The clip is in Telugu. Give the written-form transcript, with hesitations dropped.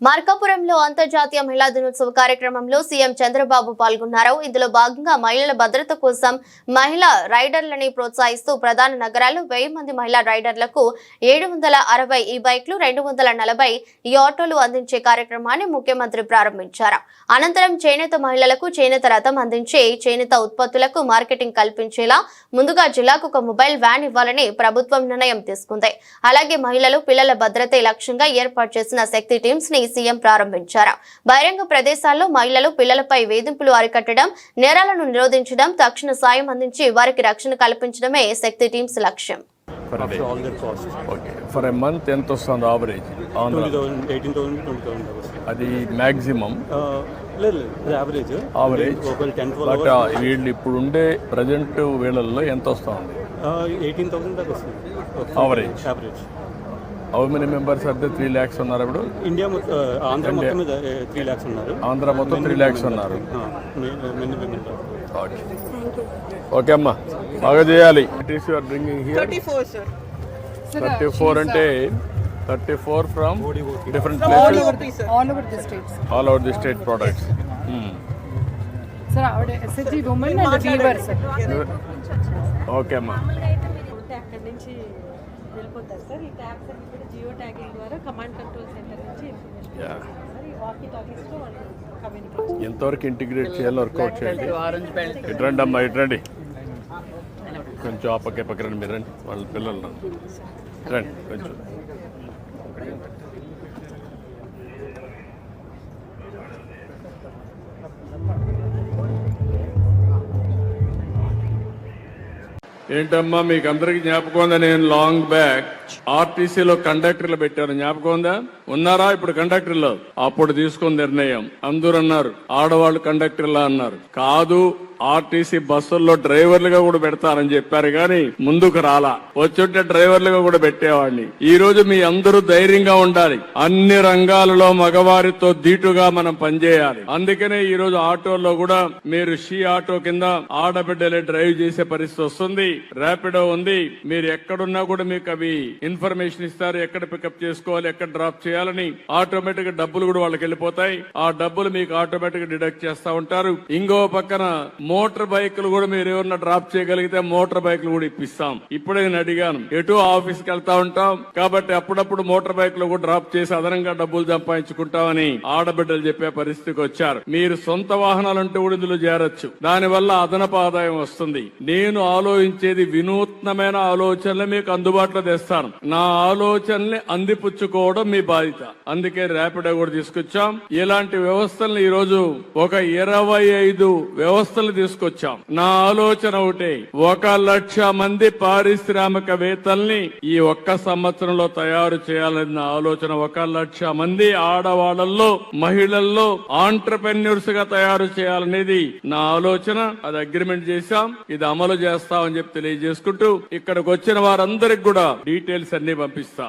మార్కాపురంలో అంతర్జాతీయ మహిళా దినోత్సవ కార్యక్రమంలో సీఎం చంద్రబాబు పాల్గొన్నారు. ఇందులో భాగంగా మహిళల భద్రత కోసం మహిళా రైడర్లని ప్రోత్సహిస్తూ ప్రధాన నగరాల్లో 1000 మంది మహిళా రైడర్లకు 760 ఈ బైక్లు, 240 ఈ ఆటోలు అందించే కార్యక్రమాన్ని ముఖ్యమంత్రి ప్రారంభించారు. అనంతరం చేనేత మహిళలకు చేనేత రథం అందించి చేనేత ఉత్పత్తులకు మార్కెటింగ్ కల్పించేలా ముందుగా జిల్లాకు ఒక మొబైల్ వ్యాన్ ఇవ్వాలని ప్రభుత్వం నిర్ణయం తీసుకుంది. అలాగే మహిళలు, పిల్లల భద్రతే లక్ష్యంగా ఏర్పాటు చేసిన శక్తి టీమ్స్ ని సీఎం ప్రారంభించారు. బహిరంగ ప్రదేశాల్లో మహిళలు, పిల్లలపై వేధింపులు అరికట్టడం, నేరాలను నిరోధించడం, తక్షణ సాయం అందించి వారికి రక్షణ కల్పించడమే శక్తి టీమ్స్ లక్ష్యం. ఫర్ ఎ మంత్ ఎంత వస్తుంది ఆవరేజ్? 18,000 అది మ్యాక్సిమం ఆవరేజ్. బట్ వీళ్ళు ఇప్పుడు ఉండే ప్రజెంట్ వేళల్లో ఎంత వస్తుంది? 18,000 దాకా వస్తుంది ఆవరేజ్. హౌ మెనీ మెంబర్స్ అయితే 3 lakhs ఉన్నారు ఇప్పుడు? ఇండియా ఆంధ్ర మొత్తం 3 lakhs ఉన్నారు. ఆంధ్ర మొత్తం 3 lakhs ఉన్నారు. ఓకే అమ్మా, బాగా చేయాలి. 34 అంటే 34 from different places, all over the state products. Okay అమ్మా. అక్కడి నుంచి వెళ్ళిపోతారు సార్. ఈ ట్యాబ్స్ అన్ని కూడా జియో ట్యాగింగ్ ద్వారా కమాండ్ కంట్రోల్ సెంటర్ నుంచి ఇన్ఫర్మేషన్ సార్. ఈ వాకీ టాకీస్లో వాళ్ళు కమ్యూనికేట్ ఎంతవరకు ఇంటిగ్రేట్ చేయాలో వర్కౌట్ చేయండి. ఇట్రండి అమ్మా, ఇట్రండి. కొంచెం ఆ పక్క రండి, మీరు రండి, వాళ్ళ పిల్లలు రండి కొంచెం. ఏంటమ్మా మీకు అందరికి జ్ఞాపకం ఉందా? నేను లాంగ్ బ్యాక్ ఆర్టీసీలో కండక్టర్లు పెట్టాను, జ్ఞాపకం ఉందా? ఉన్నారా ఇప్పుడు కండక్టర్లు? అప్పుడు తీసుకున్న నిర్ణయం అందరూ అన్నారు ఆడవాళ్ళు కండక్టర్లా అన్నారు. కాదు, ఆర్టీసీ బస్సుల్లో డ్రైవర్లుగా కూడా పెడతారని చెప్పారు, కానీ ముందుకు రాలా. వచ్చుంటే డ్రైవర్లుగా కూడా పెట్టేవాడిని. ఈ రోజు మీ అందరూ ధైర్యంగా ఉండాలి. అన్ని రంగాలలో మగవారితో ధీటుగా మనం పనిచేయాలి. అందుకనే ఈ రోజు ఆటోల్లో కూడా మీరు షీ ఆటో కింద ఆడబిడ్డలే డ్రైవ్ చేసే పరిస్థితి వస్తుంది. ర్యాపిడో ఉంది. మీరు ఎక్కడున్నా కూడా మీకు అవి ఇన్ఫర్మేషన్ ఇస్తారు, ఎక్కడ పికప్ చేసుకోవాలి, ఎక్కడ డ్రాప్ చేయాలని. ఆటోమేటిక్ గా డబ్బులు కూడా వాళ్ళకి వెళ్ళిపోతాయి. ఆ డబ్బులు మీకు ఆటోమేటిక్ గా డిడక్ట్ చేస్తా ఉంటారు. ఇంకో పక్కన మోటార్ బైకులు కూడా మీరు ఏమన్నా డ్రాప్ చేయగలిగితే మోటార్ బైకులు కూడా ఇప్పిస్తాం. ఇప్పుడే నేను అడిగాను, ఎటు ఆఫీస్కి వెళ్తా ఉంటాం కాబట్టి అప్పుడప్పుడు మోటార్ బైకులు కూడా డ్రాప్ చేసి అదనంగా డబ్బులు సంపాదించుకుంటామని ఆడబిడ్డలు చెప్పే పరిస్థితికి వచ్చారు. మీరు సొంత వాహనాలంటూ కూడా ఇందులో చేరొచ్చు. దానివల్ల అదనపు ఆదాయం వస్తుంది. నేను ఆలోచించేది వినూత్నమైన ఆలోచనలు మీకు అందుబాటులో తెస్తాను. నా ఆలోచనల్ని అందిపుచ్చుకోవడం మీ బాధ్యత. అందుకే ర్యాపిడో కూడా తీసుకొచ్చాం. ఇలాంటి వ్యవస్థలను ఈ రోజు ఒక 25 వ్యవస్థలు తీసుకొచ్చాం. నా ఆలోచన ఒకటే, 1,00,000 మంది పారిశ్రామికవేత్తల్ని ఈ ఒక్క సంవత్సరంలో తయారు చేయాలని నా ఆలోచన. 1,00,000 మంది ఆడవాళ్లలో, మహిళల్లో ఆంటర్ప్రెన్యూర్స్ గా తయారు చేయాలనేది నా ఆలోచన. అది అగ్రిమెంట్ చేశాం, ఇది అమలు చేస్తామని చెప్పి తెలియజేసుకుంటూ ఇక్కడికి వచ్చిన వారందరికి కూడా డీటెయిల్స్ అన్ని పంపిస్తా.